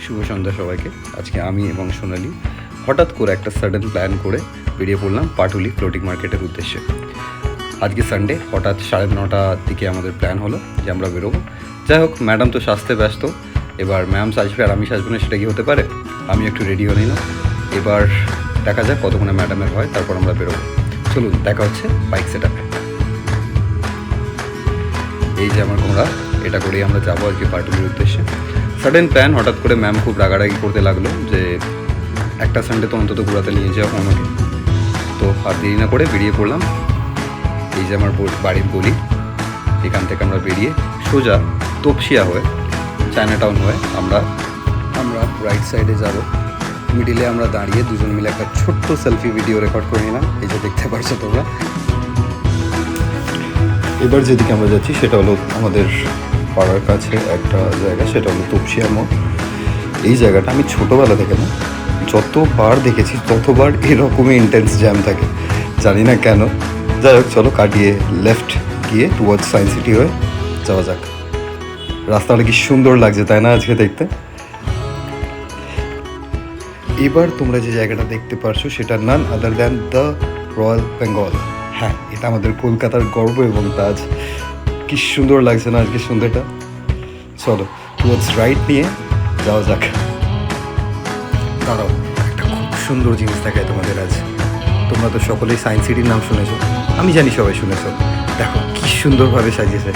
শুভ সন্ধ্যা সবাইকে। আজকে আমি এবং সোনালি হঠাৎ করে একটা সাডেন প্ল্যান করে বেরিয়ে পড়লাম পাটুলি ফ্লোটিং মার্কেটের উদ্দেশ্যে। আজকে সানডে, হঠাৎ 9:30টার দিকে আমাদের প্ল্যান হলো যে আমরা বেরোবো। যাই হোক, ম্যাডাম তো সাজতে ব্যস্ত, এবার ম্যাম সাজবে আর আমি সাজবো না, সেটা কি হতে পারে? আমি একটু রেডি হয়ে নিলাম। এবার দেখা যাক কতক্ষণে ম্যাডামের হয়, তারপর আমরা বেরোবো। চলুন, দেখা হচ্ছে বাইক সেটআপে। এই যে আমার ঘোড়া, এটা করেই আমরা যাবো আজকে পাটুলির উদ্দেশ্যে। সাডেন প্ল্যান, হঠাৎ করে ম্যাম খুব রাগারাগি করতে লাগলো যে একটা সানডে তো অন্তত ঘোরাতে নিয়ে যাও আমাকে। তো আর দেরি না করে বেরিয়ে পড়লাম। এই যে আমার বাড়ির গলি, এখান থেকে আমরা বেরিয়ে সোজা তপসিয়া হয়ে চায়না টাউন হয়ে আমরা রাইট সাইডে যাব। মিডিলে আমরা দাঁড়িয়ে দুজন মিলে একটা ছোট্ট সেলফি ভিডিও রেকর্ড করে নিলাম। এই যে দেখতে পারছো তোমরা। এবার যেদিকে আমরা যাচ্ছি সেটা হলো আমাদের পাড়ার কাছে একটা জায়গা, সেটা হলো তপসিয়া মোড়। এই জায়গাটা আমি ছোটোবেলা থেকে না যতবার দেখেছি ততবার এরকমই ইন্টেন্স জ্যাম থাকে, জানি না কেন। যাই হোক, চলো কাটিয়ে লেফট গিয়ে টুয়ার্ডস সায়েন্স সিটি হয়ে যাওয়া যাক। রাস্তাটা কি সুন্দর লাগছে, তাই না আজকে দেখতে? এবার তোমরা যে জায়গাটা দেখতে পারছো সেটা none other than the Royal Bengal. হ্যাঁ, এটা আমাদের কলকাতার গর্ব এবং তাজ। কি সুন্দর লাগছে না আজকে সন্ধ্যাটা? চলো টুয়ার্ডস রাইট নিয়ে যাওয়া যাক। দাঁড়াও, একটা খুব সুন্দর জিনিস দেখায় তোমাদের আজ। তোমরা তো সকলেই সায়েন্স সিটির নাম শুনেছো, আমি জানি সবাই শুনেছো। দেখো কি সুন্দরভাবে সাজিয়েছে,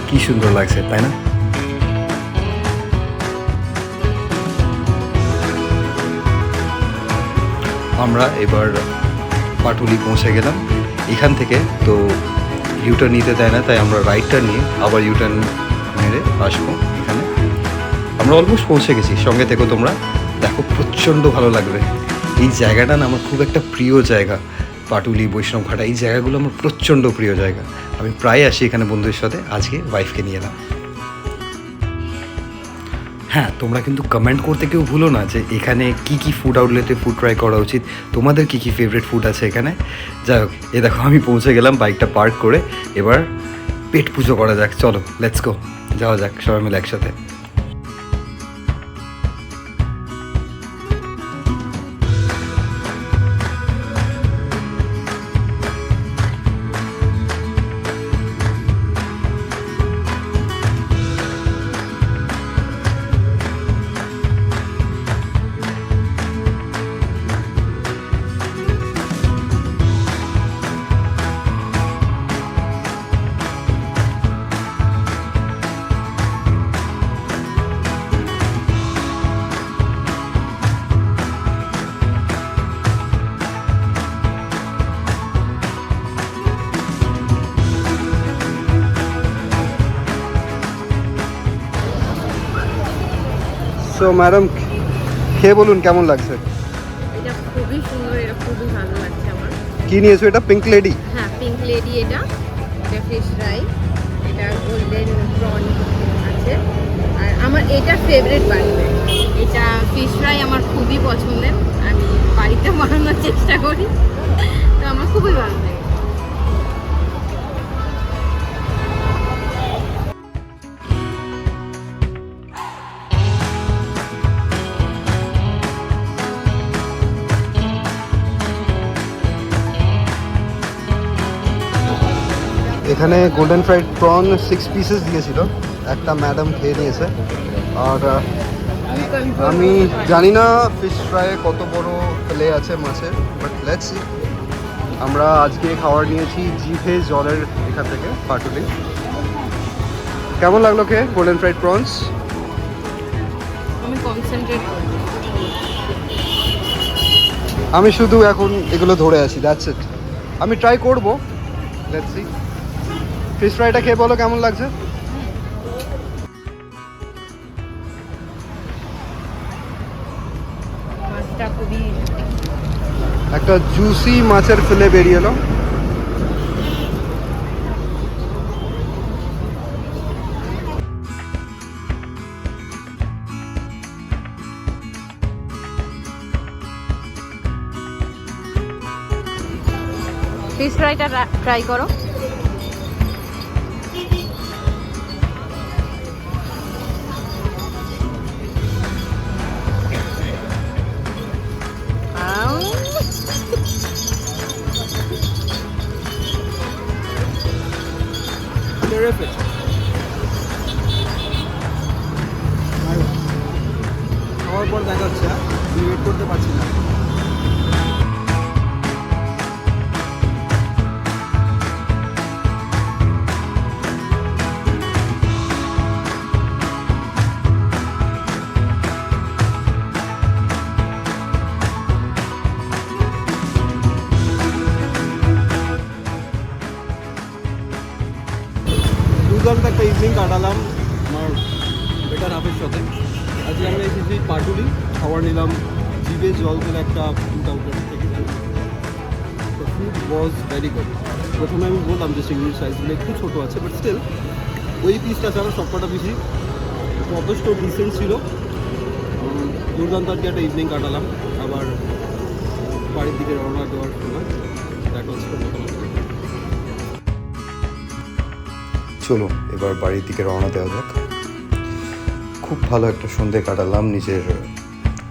কি সুন্দর লাগছে, তাই না? আমরা এবার পাটুলি পৌঁছে গেলাম। এখান থেকে তো ইউটার্ন নিতে দেয় না, তাই আমরা রাইটটা নিয়ে আবার ইউটার্ন মেরে আসবো। এখানে আমরা অলমোস্ট পৌঁছে গেছি। সঙ্গে থেকো তোমরা, দেখো প্রচণ্ড ভালো লাগবে। এই জায়গাটা না আমার খুব একটা প্রিয় জায়গা। পাটুলি, বৈষ্ণবঘাটা, এই জায়গাগুলো আমার প্রচণ্ড প্রিয় জায়গা। আমি প্রায় আসি এখানে বন্ধুদের সাথে। আজকে ওয়াইফকে নিয়ে এলাম। হ্যাঁ, তোমরা কিন্তু কমেন্ট করতে কেউ ভুলো না যে এখানে কি কি ফুড আউটলেটে ফুড ট্রাই করা উচিত, তোমাদের কি কি ফেভারিট ফুড আছে এখানে। যাই হোক, এ দেখো আমি পৌঁছে গেলাম বাইকটা পার্ক করে। এবার পেট পুজো করা যাক। চলো লেটস গো, যাওয়া যাক সবাই মিলে একসাথে। সো ম্যাডাম, খেয়ে বলুন কেমন লাগছে? এটা খুবই সুন্দর, এটা খুবই ভালো লাগছে আমার। কি নিয়েছো এটা? Pink lady? হ্যাঁ, পিঙ্ক লেডি। এটা ফিশ ফ্রাই, এটা গোল্ডেন প্রন আছে। আর আমার এটা ফেভারিট বাড়িতে, এটা ফিশ ফ্রাই আমার খুবই পছন্দের। আমি বাড়িতে বানানোর চেষ্টা করি, তো আমার খুবই ভালো লাগে। এখানে গোল্ডেন ফ্রাইড প্রন 6 পিসেস দিয়েছিল, একটা ম্যাডাম খেয়ে নিয়েছে। আর আমি জানি না ফিশ ফ্রাই কত বড় ফেলে আছে মাছের, বাট লেটস সি। আমরা আজকে খাবার নিয়েছি জিভে জলের এখান থেকে, পাটুলি। কেমন লাগলো খেয়ে গোল্ডেন ফ্রাইড প্রনস? আমি কনসেন্ট্রেট করি, আমি শুধু এখন এগুলো ধরে আছি, দ্যাটস ইট। আমি ট্রাই করবো, লেটস সি। ফিশ ফ্রাইটা খেয়ে বলো কেমন লাগছে। মাছটা খুবই একটা জুসি মাছের ফিলে বেরিয়ে এলো। ফিশ ফ্রাইটা ট্রাই করো। পর পর দেখাচ্ছে, আমি ওয়েট করতে পারছি না। দুর্দান্ত একটা ইভিনিং কাটালাম আমার বেটার হাফের সাথে। আজকে আমরা এসেছি পাটুলি, খাবার নিলাম, জিভে জল তুলে একটা ফুড আউটলেট থেকে। The food was very good. প্রথমে আমি বললাম যে চিংড়ির সাইজগুলো একটু ছোটো আছে, বাট স্টিল ওই পিসটা ছাড়া সবকটা পিসই যথেষ্ট ডিসেন্ট ছিল। দুর্দান্ত আর কি একটা ইভিনিং কাটালাম। আবার বাড়ির দিকে রওনা দেওয়ার সময় দেখা হচ্ছে নতুন। চলো এবার বাড়ির দিকে রওনা দেওয়া যাক। খুব ভালো একটা সন্ধে কাটালাম নিজের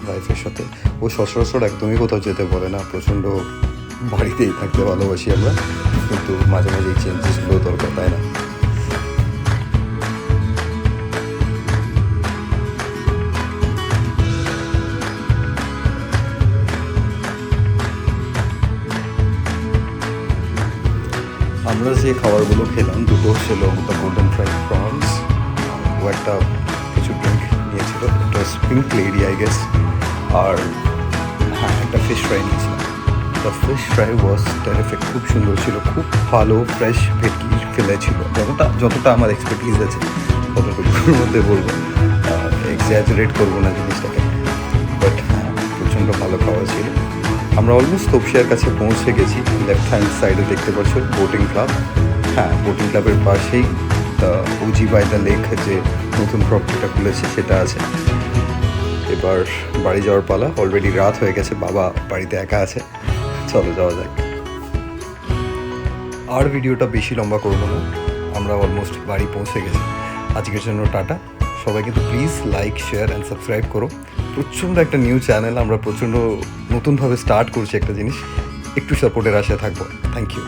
ওয়াইফের সাথে। ও সচরাচর একদমই কোথাও যেতে বলে না, প্রচণ্ড বাড়িতেই থাকতে ভালোবাসি আমরা, কিন্তু মাঝে মাঝে এই চেঞ্জেসগুলো দরকার, তাই না? আমরা যে খাবারগুলো খেলাম দুটো ছিল দ্য গোল্ডেন ফ্রাইড প্রনস, ও একটা কিছু ড্রিঙ্ক নিয়েছিল, একটা স্প্রিংক লেডি আই গেস, আর হ্যাঁ একটা ফিশ ফ্রাই নিয়েছিলাম। The fish fry was terrific, খুব সুন্দর ছিল, খুব ভালো ফ্রেশ ভেটকির ফেলে ছিল, যতটা আমার এক্সপার্টিস আছে ততটুকুর মধ্যে বলবো, এক্সাজারেট করবো না জিনিসটাকে, বাট হ্যাঁ প্রচণ্ড ভালো খাওয়া ছিল। আমরা অলমোস্ট তপসিয়ার কাছে পৌঁছে গেছি। লেফট হ্যান্ড সাইডে দেখতে পাচ্ছ বোটিং ক্লাব। হ্যাঁ, বোটিং ক্লাবের পাশেই the OG by the lake যে নতুন প্রপার্টিটা খুলেছে সেটা আছে। এবার বাড়ি যাওয়ার পালা, অলরেডি রাত হয়ে গেছে, বাবা বাড়িতে একা আছে, চলো যাওয়া যাক। আর ভিডিওটা বেশি লম্বা করবো না, আমরা অলমোস্ট বাড়ি পৌঁছে গেছি। আজকের জন্য টাটা। সবাই কিন্তু please like, share and subscribe করো। প্রচণ্ড একটা নিউ চ্যানেল, আমরা প্রচণ্ড নতুনভাবে স্টার্ট করছি একটা জিনিস, একটু সাপোর্টের আশায় থাকবো। Thank you.